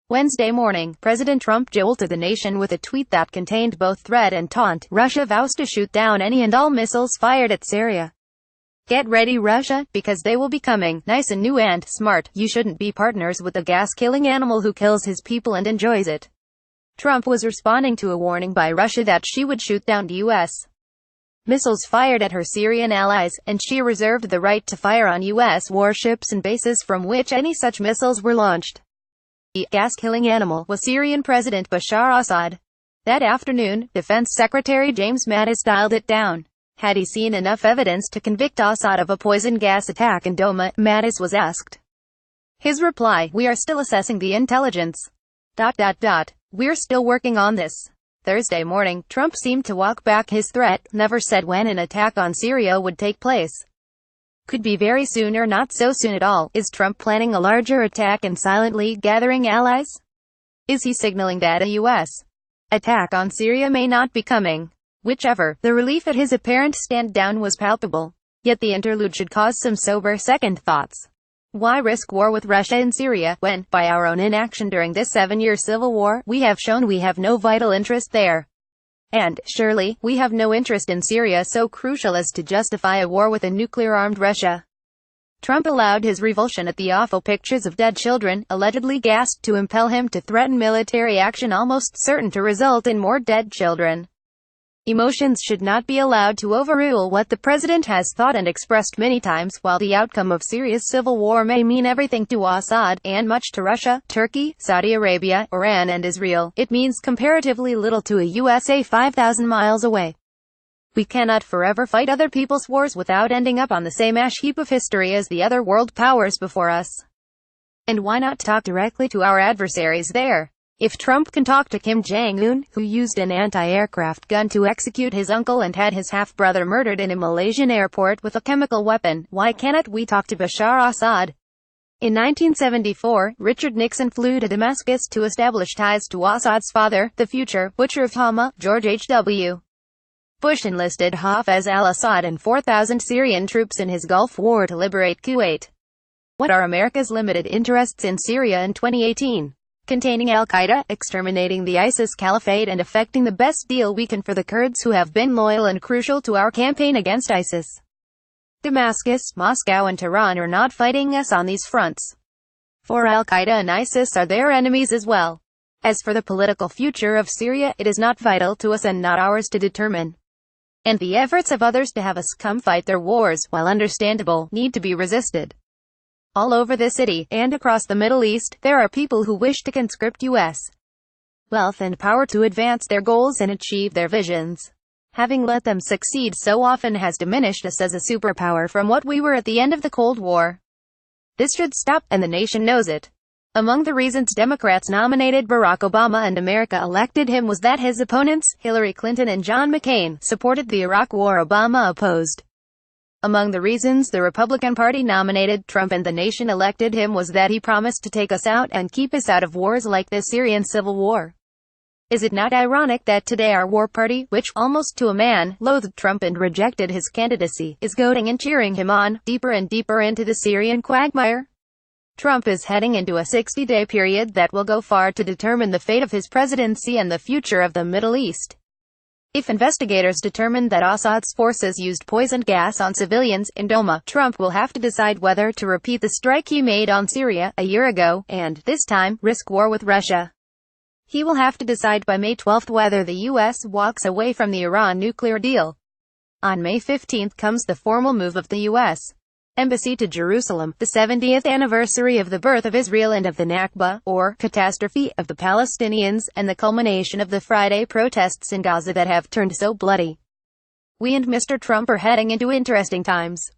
Wednesday morning, President Trump jolted the nation with a tweet that contained both threat and taunt. Russia vows to shoot down any and all missiles fired at Syria. Get ready, Russia, because they will be coming. Nice and new and smart. You shouldn't be partners with a gas-killing animal who kills his people and enjoys it. Trump was responding to a warning by Russia that she would shoot down U.S. missiles fired at her Syrian allies, and she reserved the right to fire on U.S. warships and bases from which any such missiles were launched. The gas-killing animal was Syrian President Bashar Assad. That afternoon, Defense Secretary James Mattis dialed it down. Had he seen enough evidence to convict Assad of a poison gas attack in Douma, Mattis was asked. His reply: "We are still assessing the intelligence. We're still working on this." Thursday morning, Trump seemed to walk back his threat, never said when an attack on Syria would take place. Could be very soon or not so soon at all. Is Trump planning a larger attack and silently gathering allies? Is he signaling that a U.S. attack on Syria may not be coming? Whichever, the relief at his apparent stand-down was palpable. Yet the interlude should cause some sober second thoughts. Why risk war with Russia in Syria, when, by our own inaction during this 7-year civil war, we have shown we have no vital interest there? And, surely, we have no interest in Syria so crucial as to justify a war with a nuclear-armed Russia. Trump allowed his revulsion at the awful pictures of dead children, allegedly gassed, to impel him to threaten military action almost certain to result in more dead children. Emotions should not be allowed to overrule what the president has thought and expressed many times. While the outcome of Syria's civil war may mean everything to Assad, and much to Russia, Turkey, Saudi Arabia, Iran and Israel, it means comparatively little to a USA 5,000 miles away. We cannot forever fight other people's wars without ending up on the same ash heap of history as the other world powers before us. And why not talk directly to our adversaries there? If Trump can talk to Kim Jong-un, who used an anti-aircraft gun to execute his uncle and had his half-brother murdered in a Malaysian airport with a chemical weapon, why cannot we talk to Bashar Assad? In 1974, Richard Nixon flew to Damascus to establish ties to Assad's father, the future butcher of Hama, George H.W. Bush enlisted Hafez al-Assad and 4,000 Syrian troops in his Gulf War to liberate Kuwait. What are America's limited interests in Syria in 2018? Containing al-Qaeda, exterminating the ISIS caliphate and effecting the best deal we can for the Kurds who have been loyal and crucial to our campaign against ISIS. Damascus, Moscow and Tehran are not fighting us on these fronts. For al-Qaeda and ISIS are their enemies as well. As for the political future of Syria, it is not vital to us and not ours to determine. And the efforts of others to have us come fight their wars, while understandable, need to be resisted. All over the city, and across the Middle East, there are people who wish to conscript U.S. wealth and power to advance their goals and achieve their visions. Having let them succeed so often has diminished us as a superpower from what we were at the end of the Cold War. This should stop, and the nation knows it. Among the reasons Democrats nominated Barack Obama and America elected him was that his opponents, Hillary Clinton and John McCain, supported the Iraq War Obama opposed. Among the reasons the Republican Party nominated Trump and the nation elected him was that he promised to take us out and keep us out of wars like the Syrian civil war. Is it not ironic that today our war party, which, almost to a man, loathed Trump and rejected his candidacy, is goading and cheering him on, deeper and deeper into the Syrian quagmire? Trump is heading into a 60-day period that will go far to determine the fate of his presidency and the future of the Middle East. If investigators determine that Assad's forces used poisoned gas on civilians in Douma, Trump will have to decide whether to repeat the strike he made on Syria a year ago, and, this time, risk war with Russia. He will have to decide by May 12 whether the U.S. walks away from the Iran nuclear deal. On May 15 comes the formal move of the U.S. Embassy to Jerusalem, the 70th anniversary of the birth of Israel and of the Nakba, or catastrophe, of the Palestinians, and the culmination of the Friday protests in Gaza that have turned so bloody. We and Mr. Trump are heading into interesting times.